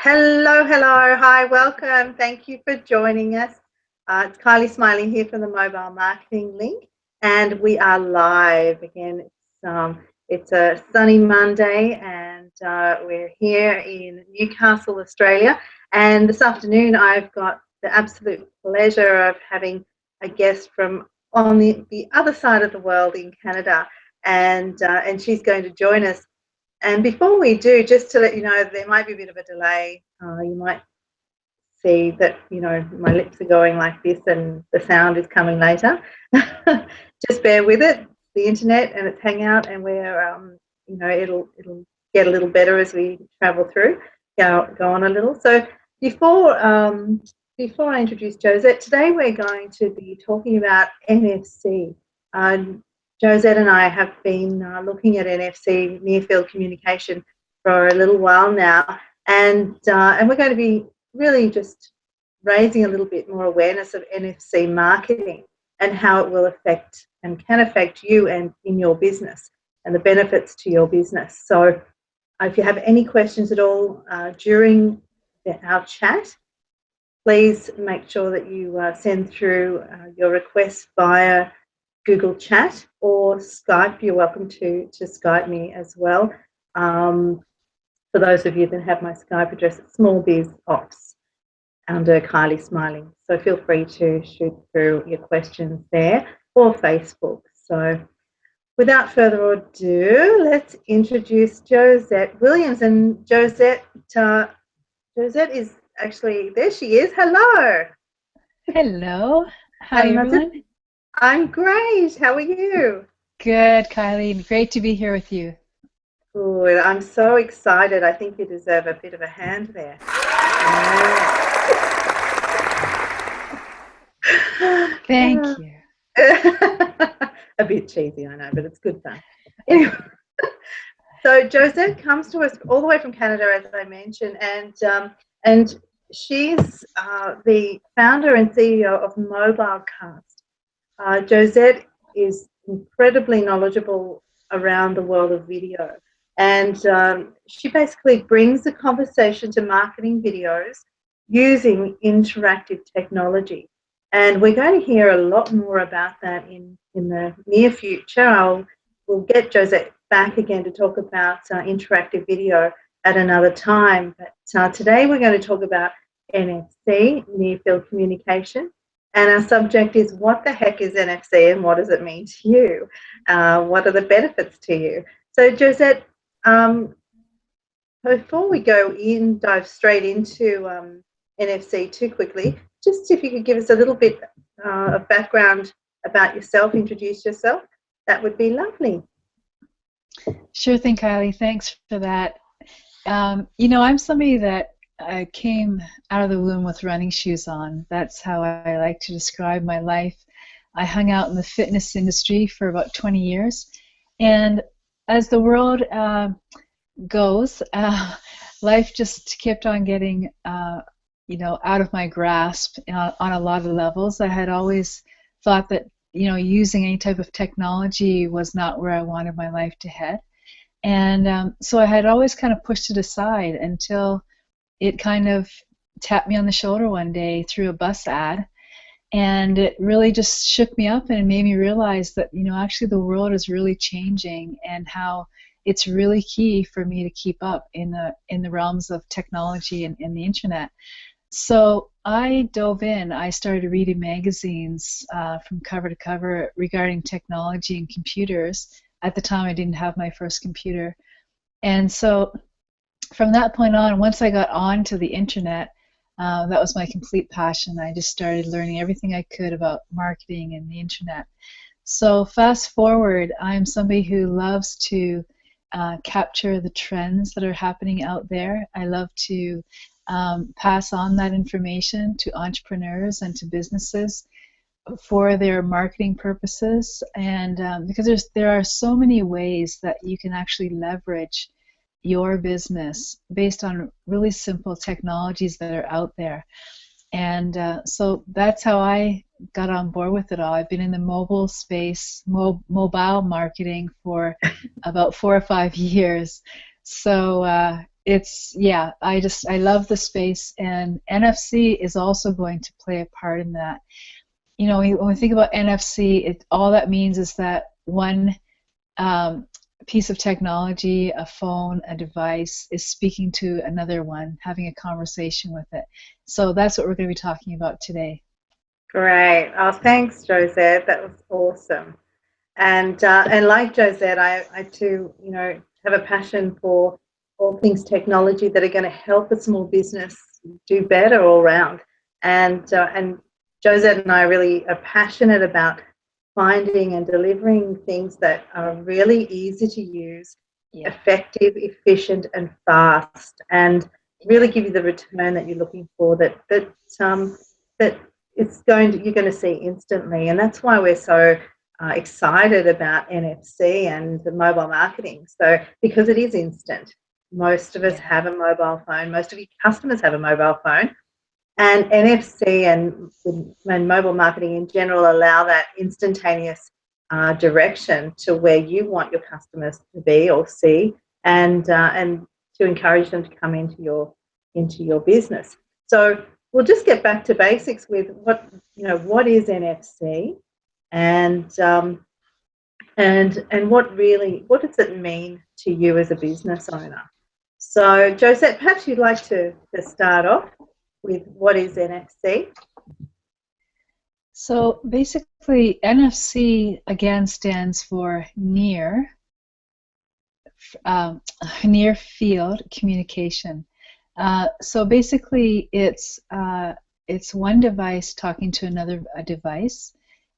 Hello, hello, hi, welcome. Thank you for joining us. It's Kylie Smiley here from the Mobile Marketing Link, and we are live again. It's a sunny Monday, and we're here in Newcastle, Australia. And this afternoon, I've got the absolute pleasure of having a guest from on the other side of the world in Canada, and she's going to join us. And before we do, just to let you know, there might be a bit of a delay. You might see that, my lips are going like this and the sound is coming later. Just bear with it. It's the internet and it's Hangout, and we're, it'll get a little better as we travel through, go on a little. So before I introduce Josette, today we're going to be talking about NFC. Josette and I have been looking at NFC, near field communication, for a little while now, and we're going to be really just raising a little bit more awareness of NFC marketing and how it will affect and can affect you and in your business and the benefits to your business. So if you have any questions at all during our chat, please make sure that you send through your request via Google Chat or Skype. You're welcome to Skype me as well. For those of you that have my Skype address, it's smallbizops under Kylie Smiley. So feel free to shoot through your questions there, or Facebook. So without further ado, let's introduce Josette Williams. And Josette is actually, there she is. Hello. Hello. Hi, everyone. I'm great. How are you? Good, Kylie. Great to be here with you. Good. I'm so excited. I think you deserve a bit of a hand there. Thank you. A bit cheesy, I know, but it's good fun. Anyway, so Josette comes to us all the way from Canada, as I mentioned, and she's the founder and CEO of MobileCast. Josette is incredibly knowledgeable around the world of video, and she basically brings the conversation to marketing videos using interactive technology. And we're going to hear a lot more about that in the near future. We'll get Josette back again to talk about interactive video at another time. But today we're going to talk about NFC, near field communication. And our subject is, what the heck is NFC and what does it mean to you? What are the benefits to you? So Josette, before we dive straight into NFC too quickly, just if you could give us a little bit of background about yourself, introduce yourself, that would be lovely. Sure thing, Kylie. Thanks for that. I'm somebody that I came out of the womb with running shoes on. That's how I like to describe my life. I hung out in the fitness industry for about 20 years. And as the world goes, life just kept on getting, out of my grasp on a lot of levels. I had always thought that, using any type of technology was not where I wanted my life to head. And so I had always kind of pushed it aside until it kind of tapped me on the shoulder one day through a bus ad, and it really just shook me up, and it made me realize that, actually the world is really changing, and how it's really key for me to keep up in the realms of technology and the internet. So I dove in. I started reading magazines from cover to cover regarding technology and computers. At the time, I didn't have my first computer, and so from that point on, once I got onto the internet, that was my complete passion. I just started learning everything I could about marketing and the internet. So fast forward, I'm somebody who loves to capture the trends that are happening out there. I love to pass on that information to entrepreneurs and to businesses for their marketing purposes, and because there are so many ways that you can actually leverage your business based on really simple technologies that are out there. And so that's how I got on board with it all. I've been in the mobile space, mobile marketing for about 4 or 5 years. So I love the space, and NFC is also going to play a part in that. You know, when we think about NFC, all that means is that one piece of technology, a phone, a device, is speaking to another one, having a conversation with it. So that's what we're going to be talking about today. Great. Oh, thanks, Josette. That was awesome. And like Josette, I too, have a passion for all things technology that are going to help a small business do better all round. And Josette and I really are passionate about finding and delivering things that are really easy to use, effective, efficient, and fast, and really give you the return that you're looking for. That you're going to see instantly, and that's why we're so excited about NFC and the mobile marketing. So because it is instant, most of us have a mobile phone. Most of your customers have a mobile phone, and NFC and mobile marketing in general allow that instantaneous direction to where you want your customers to be or see, and to encourage them to come into your business. So we'll just get back to basics with what is NFC, and what does it mean to you as a business owner. So Josette, perhaps you'd like to start off with what is NFC. So basically, NFC again stands for near field communication. So basically, it's one device talking to another device.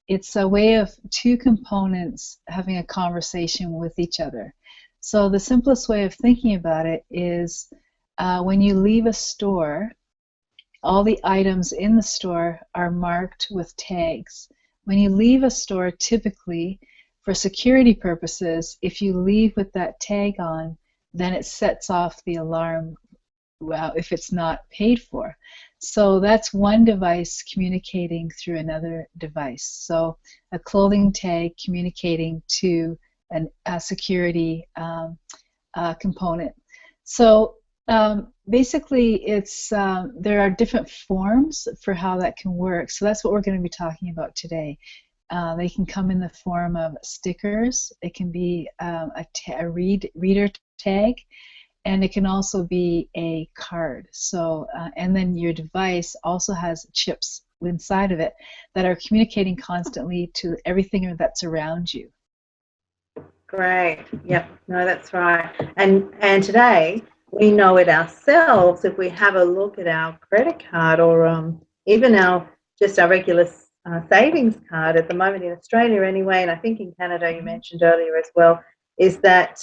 It's a way of two components having a conversation with each other. So the simplest way of thinking about it is when you leave a store, all the items in the store are marked with tags. When you leave a store, typically, for security purposes, if you leave with that tag on, then it sets off the alarm if it's not paid for. So that's one device communicating through another device. So a clothing tag communicating to a security component. So basically, there are different forms for how that can work. So that's what we're going to be talking about today. They can come in the form of stickers. It can be a reader tag, and it can also be a card. So, and then your device also has chips inside of it that are communicating constantly to everything that's around you. Great. Yep. No, that's right. And today we know it ourselves if we have a look at our credit card or even our regular savings card at the moment in Australia anyway, and I think in Canada you mentioned earlier as well, is that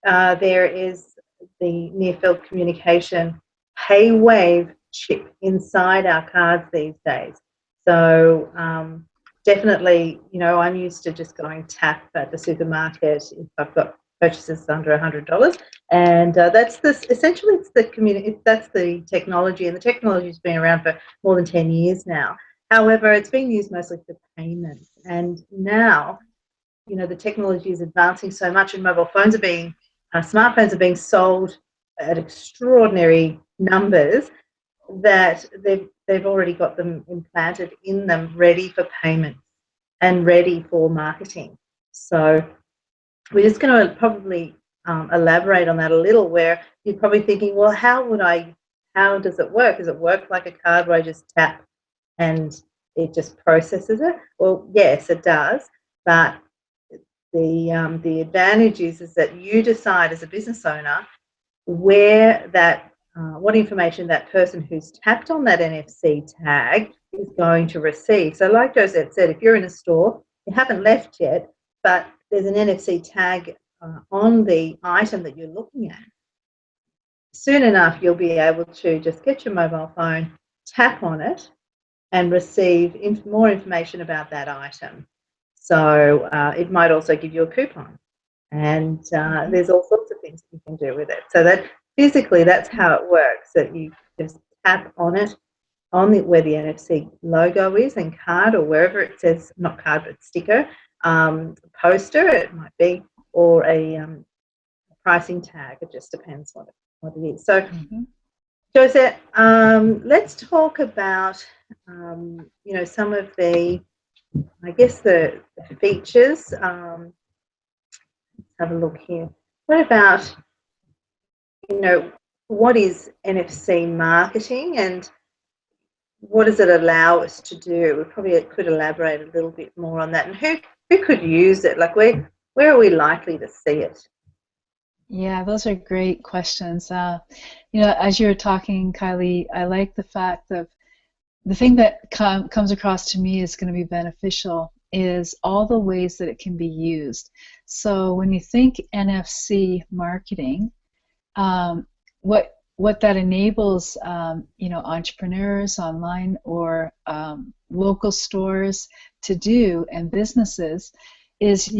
there is the near-field communication PayWave chip inside our cards these days. So definitely, I'm used to just going tap at the supermarket if I've got purchases under $100, and that's essentially that's the technology, and the technology has been around for more than 10 years now. However, it's being used mostly for payments, and now, the technology is advancing so much, and smartphones are being sold at extraordinary numbers that they've already got them implanted in them, ready for payments and ready for marketing. So we're just going to probably elaborate on that a little, where you're probably thinking, well, how does it work? Does it work like a card where I just tap and it just processes it? Well, yes, it does, but the advantage is that you decide as a business owner where what information that person who's tapped on that NFC tag is going to receive. So like Josette said, if you're in a store, you haven't left yet, but there's an NFC tag on the item that you're looking at, soon enough you'll be able to just get your mobile phone, tap on it, and receive more information about that item. So it might also give you a coupon, and there's all sorts of things you can do with it. So that physically, that's how it works. That you just tap on it, where the NFC logo is, and card, or wherever it says, not card but sticker, poster it might be, or a pricing tag. It just depends what it is. So, Mm-hmm. Josette, let's talk about some of the, I guess, the features. Have a look here. What about, what is NFC marketing and what does it allow us to do? We probably could elaborate a little bit more on that. And who could use it? Like, where are we likely to see it? Yeah, those are great questions. As you were talking, Kylie, I like the fact of the thing that comes across to me is going to be beneficial is all the ways that it can be used. So when you think NFC marketing, what that enables, entrepreneurs online or local stores to do and businesses is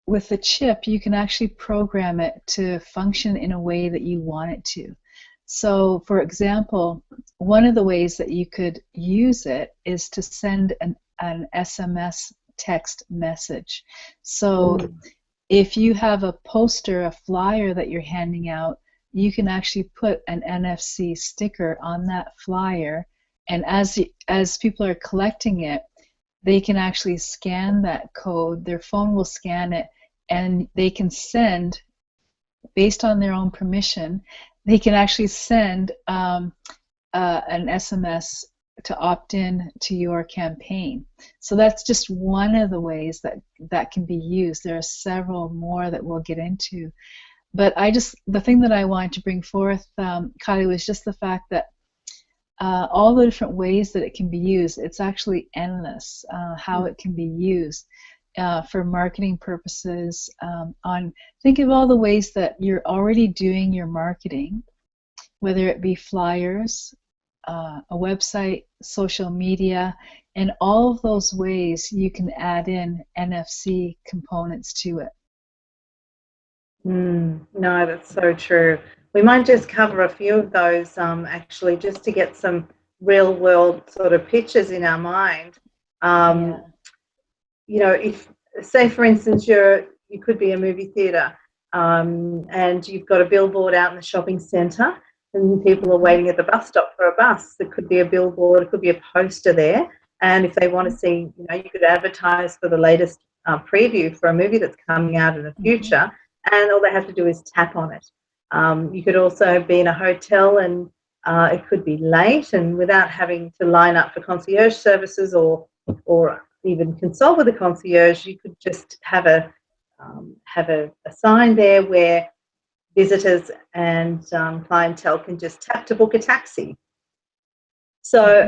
with the chip you can actually program it to function in a way that you want it to. So, for example, one of the ways that you could use it is to send an SMS text message. So if you have a poster, a flyer that you're handing out, you can actually put an NFC sticker on that flyer, and as people are collecting it, they can actually scan that code. Their phone will scan it, and they can send, based on their own permission, they can actually send an SMS to opt in to your campaign. So that's just one of the ways that can be used. There are several more that we'll get into. But the thing that I wanted to bring forth, Kylie, was just the fact that all the different ways that it can be used, it's actually endless how it can be used for marketing purposes. Think of all the ways that you're already doing your marketing, whether it be flyers, a website, social media, and all of those ways you can add in NFC components to it. No, that's so true. We might just cover a few of those actually, just to get some real world sort of pictures in our mind. If, say for instance, you could be a movie theatre and you've got a billboard out in the shopping centre and people are waiting at the bus stop for a bus. It could be a billboard, it could be a poster there. And if they want to see, you could advertise for the latest preview for a movie that's coming out in the future, and all they have to do is tap on it. You could also be in a hotel and it could be late, and without having to line up for concierge services or even consult with a concierge, you could just have a sign there where visitors and clientele can just tap to book a taxi. So,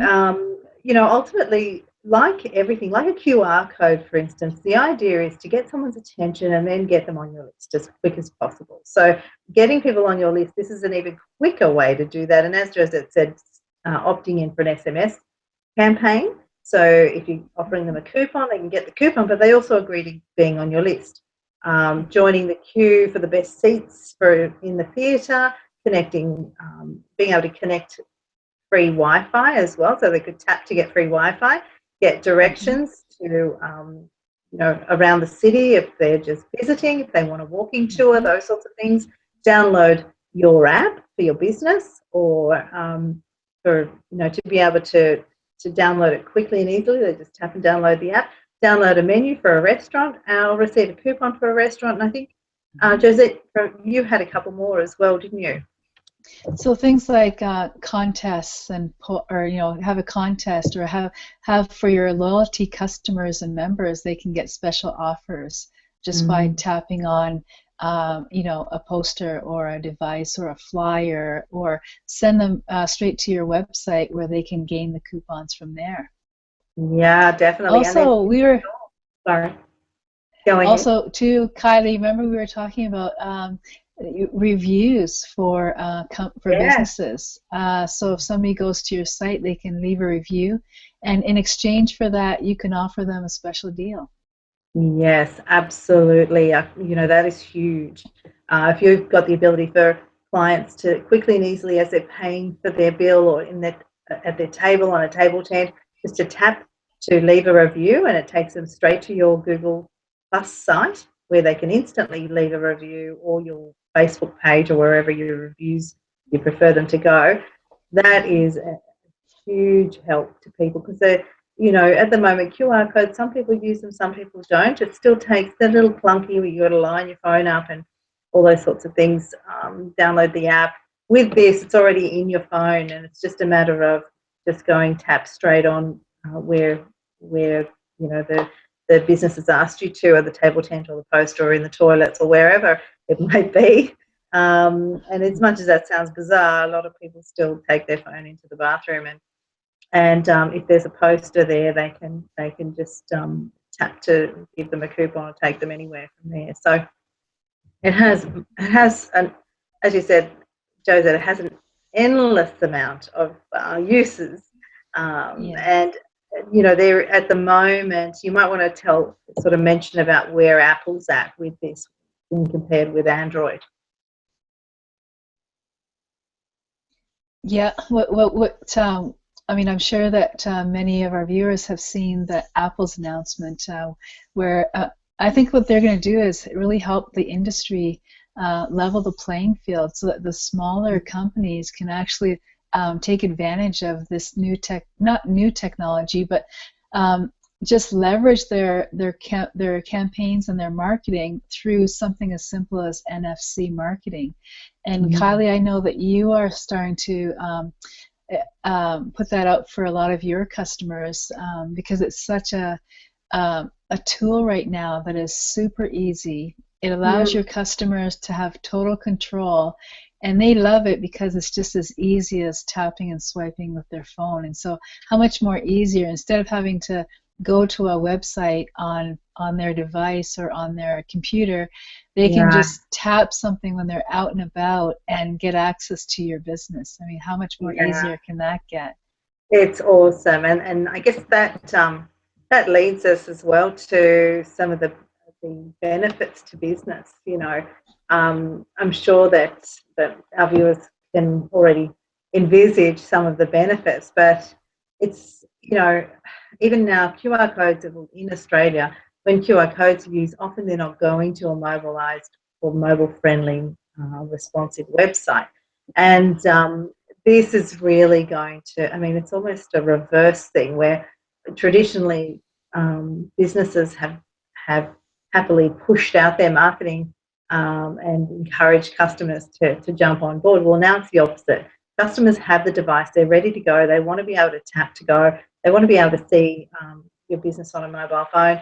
ultimately, like everything, like a QR code, for instance, the idea is to get someone's attention and then get them on your list as quick as possible. So getting people on your list, this is an even quicker way to do that. And as Josette said, opting in for an SMS campaign. So if you're offering them a coupon, they can get the coupon, but they also agree to being on your list. Joining the queue for the best seats in the theatre, connecting, being able to connect free Wi-Fi as well, so they could tap to get free Wi-Fi, get directions to, around the city if they're just visiting, if they want a walking tour, those sorts of things. Download your app for your business, or to be able to download it quickly and easily. They just tap and download the app. Download a menu for a restaurant. I'll receive a coupon for a restaurant. And I think, Josette, you had a couple more as well, didn't you? So things like contests have a contest, or have for your loyalty customers and members, they can get special offers just by tapping on a poster or a device or a flyer, or send them straight to your website where they can gain the coupons from there. Yeah, definitely. Also, we were sorry. Also, too, Kylie, remember we were talking about reviews for businesses. So if somebody goes to your site, they can leave a review, and in exchange for that, you can offer them a special deal. Yes, absolutely. That is huge. If you've got the ability for clients to quickly and easily, as they're paying for their bill or at their table on a table tent, just to tap to leave a review, and it takes them straight to your Google Plus site where they can instantly leave a review, or your Facebook page or wherever your reviews you prefer them to go, that is a huge help to people, because they're, at the moment, QR codes, some people use them, some people don't. It still takes that little clunky where you got to line your phone up and all those sorts of things, download the app. With this, it's already in your phone, and it's just a matter of just going tap straight on where the business has asked you to, or the table tent or the poster or in the toilets or wherever it might be. And as much as that sounds bizarre, a lot of people still take their phone into the bathroom, and if there's a poster there, they can just tap to give them a coupon or take them anywhere from there. So it has as you said, Josette, it has an endless amount of uses, and there at the moment, you might want to mention about where Apple's at with this when compared with Android. Yeah, I'm sure that many of our viewers have seen the Apple's announcement, where I think what they're going to do is really help the industry level the playing field, so that the smaller companies can actually take advantage of this not new technology, but just leverage their campaigns and their marketing through something as simple as NFC marketing. And Kylie, I know that you are starting to put that out for a lot of your customers, because it's such a tool right now that is super easy. It allows your customers to have total control, and they love it because it's just as easy as tapping and swiping with their phone. And so how much more easier, instead of having to go to a website on their device or on their computer, they can just tap something when they're out and about and get access to your business. I mean, how much more easier can that get? It's awesome, and I guess that leads us as well to some of the benefits to business. I'm sure that our viewers can already envisage some of the benefits, but it's, even now QR codes in Australia, when QR codes are used, often they're not going to a mobilised or mobile-friendly responsive website. And this is really going to, it's almost a reverse thing, where traditionally businesses have happily pushed out their marketing and encouraged customers to jump on board. Well, now it's the opposite. Customers have the device, they're ready to go, they want to be able to tap to go, they want to be able to see your business on a mobile phone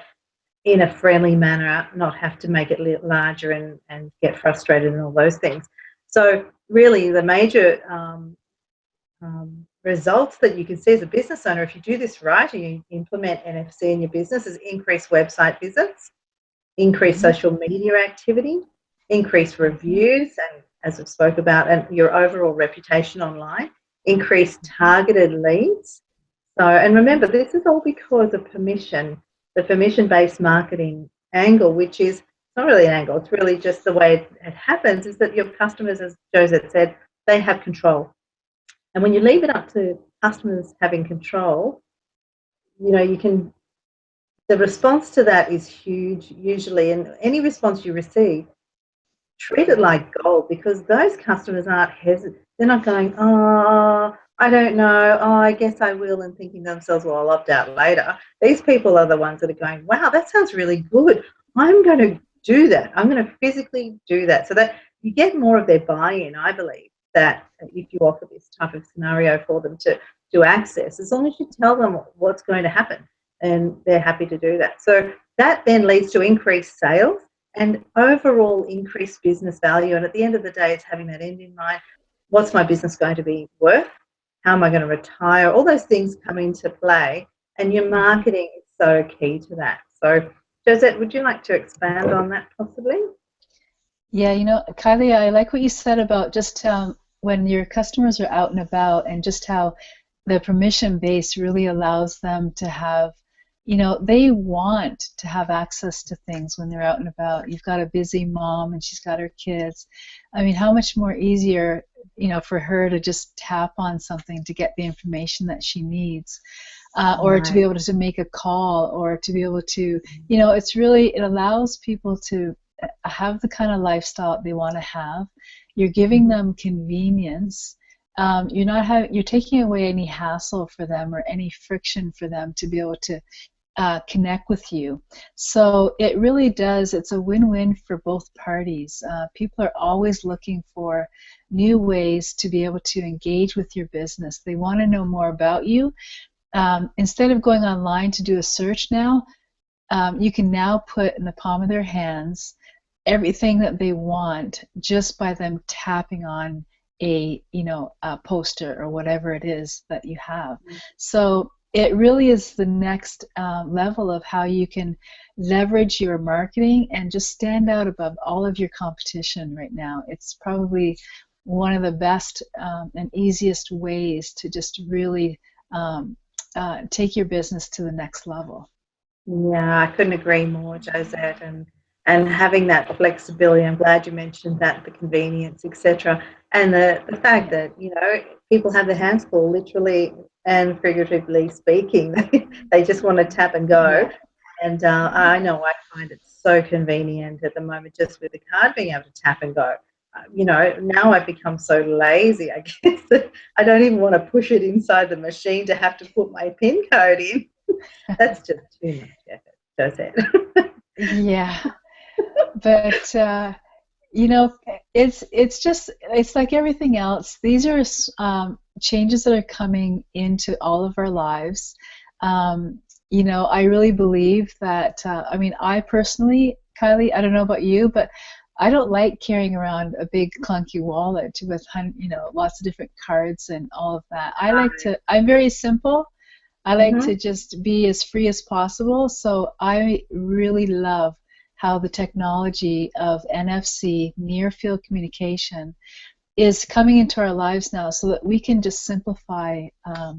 in a friendly manner, not have to make it larger and get frustrated and all those things. So really the major results that you can see as a business owner, if you do this right and you implement NFC in your business, is increased website visits, increased social media activity, increased reviews, and as we spoke about, and your overall reputation online, increased targeted leads. So, and remember, this is all because of permission, the permission-based marketing angle, which is not really an angle, it's really just the way it happens, is that your customers, as Josette said, they have control. And when you leave it up to customers having control, the response to that is huge usually, and any response you receive, treat it like gold, because those customers aren't hesitant. They're not going, oh, I don't know, oh, I guess I will, and thinking to themselves, well, I'll opt out later. These people are the ones that are going, wow, that sounds really good. I'm going to do that. I'm going to physically do that. So that you get more of their buy-in, I believe, that if you offer this type of scenario for them to access, as long as you tell them what's going to happen, and they're happy to do that. So that then leads to increased sales and overall increased business value. And at the end of the day, it's having that end in mind. What's my business going to be worth? How am I going to retire? All those things come into play, and your marketing is so key to that. So, Josette, would you like to expand on that possibly? Yeah, Kylie, I like what you said about just when your customers are out and about, and just how the permission base really allows them to have, they want to have access to things when they're out and about. You've got a busy mom and she's got her kids. I mean, how much more easier, for her to just tap on something to get the information that she needs, or to be able to make a call, or to be able to, it allows people to have the kind of lifestyle they want to have. You're giving them convenience. You're taking away any hassle for them or any friction for them to be able to connect with you. So it really does, it's a win-win for both parties. People are always looking for new ways to be able to engage with your business. They want to know more about you. Instead of going online to do a search now, you can now put in the palm of their hands everything that they want just by them tapping on a poster or whatever it is that you have. So it really is the next level of how you can leverage your marketing and just stand out above all of your competition right now. It's probably one of the best and easiest ways to just really take your business to the next level. Yeah, I couldn't agree more, Josette, and having that flexibility. I'm glad you mentioned that, the convenience, etc., and the fact that people have their hands full, literally and figuratively speaking. They just want to tap and go. Yeah. And I know I find it so convenient at the moment, just with the card being able to tap and go. Now I've become so lazy, I guess, that I don't even want to push it inside the machine to have to put my PIN code in. That's just too much effort, Josette. Yeah, but it's like everything else. These are changes that are coming into all of our lives. I really believe that. I personally, Kylie, I don't know about you, but I don't like carrying around a big clunky wallet with lots of different cards and all of that. I'm very simple. I like to just be as free as possible. So I really love how the technology of NFC, near field communication, is coming into our lives now, so that we can just simplify, a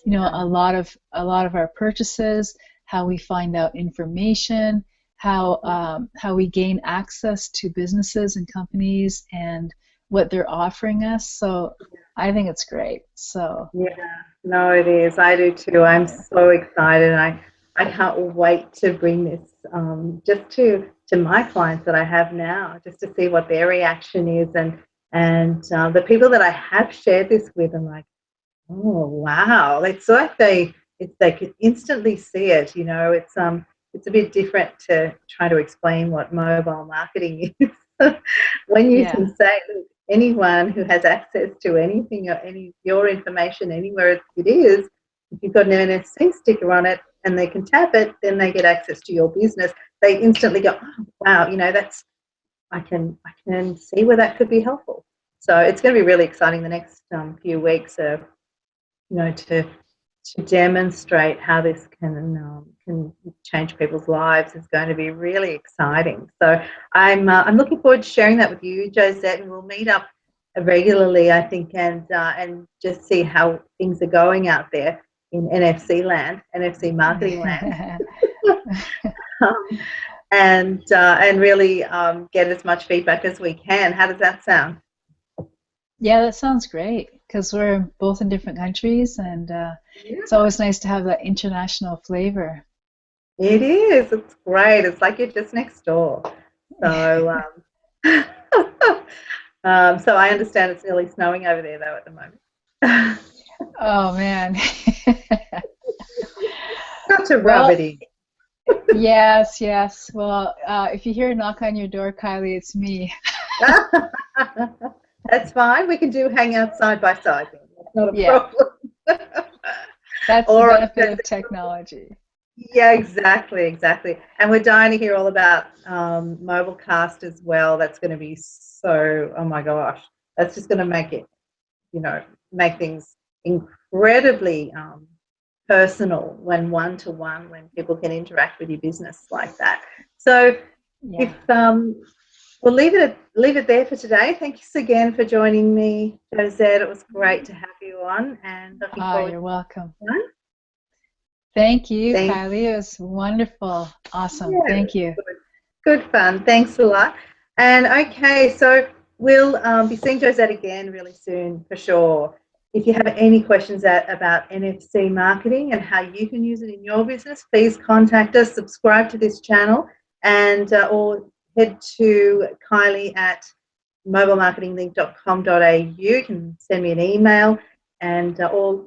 lot of our purchases, how we find out information, how we gain access to businesses and companies and what they're offering us. So I think it's great. So yeah, no, it is. I do too. I'm so excited. I can't wait to bring this just to my clients that I have now, just to see what their reaction is, and the people that I have shared this with, I'm like, oh wow! It's like they can instantly see it. It's a bit different to try to explain what mobile marketing is. When you can say, look, anyone who has access to anything or your information anywhere it is, if you've got an NFC sticker on it and they can tap it, then they get access to your business. They instantly go, oh, wow, I can see where that could be helpful. So it's going to be really exciting the next few weeks of, to demonstrate how this can change people's lives is going to be really exciting. So I'm looking forward to sharing that with you, Josette, and we'll meet up regularly, I think, and just see how things are going out there in NFC land, NFC marketing land, and really get as much feedback as we can. How does that sound? Yeah, that sounds great, because we're both in different countries, and it's always nice to have that international flavor. It is. It's great. It's like you're just next door. So, so I understand it's nearly snowing over there, though, at the moment. Oh, man. Not to rub it in. Yes. Well, if you hear a knock on your door, Kylie, it's me. That's fine. We can do hangout side by side. That's not a problem. That's the benefit of technology. Yeah, exactly. And we're dying to hear all about MobileCast as well. That's going to be so, oh my gosh, that's just going to make it, make things incredibly personal when one-to-one, when people can interact with your business like that. So if we'll leave it there for today. Thanks again for joining me, Josette. It was great to have you on, and looking forward. You're welcome. Thank you, Kylie. It was wonderful. Awesome. Yeah, thank you. Good fun. Thanks a lot. And okay, so we'll be seeing Josette again really soon for sure. If you have any questions about NFC marketing and how you can use it in your business, please contact us, subscribe to this channel, and or head to Kylie at mobilemarketinglink.com.au. You can send me an email, and or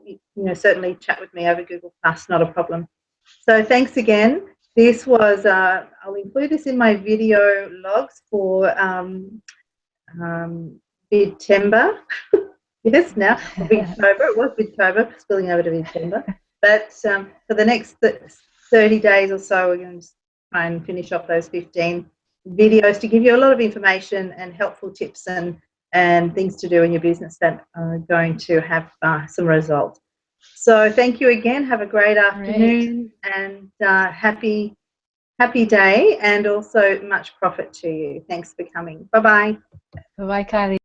certainly chat with me over Google Plus. Not a problem. So thanks again. This was I'll include this in my video logs for Bidtember. Yes, now Bidtober. It was Bidtober, spilling over to Bidtember. But for the next 30 days or so, we're going to try and finish off those 15 videos to give you a lot of information and helpful tips and things to do in your business that are going to have some results. So thank you again. Have a great afternoon and happy day, and also much profit to you. Thanks for coming. Bye-bye. Bye-bye, Kylie.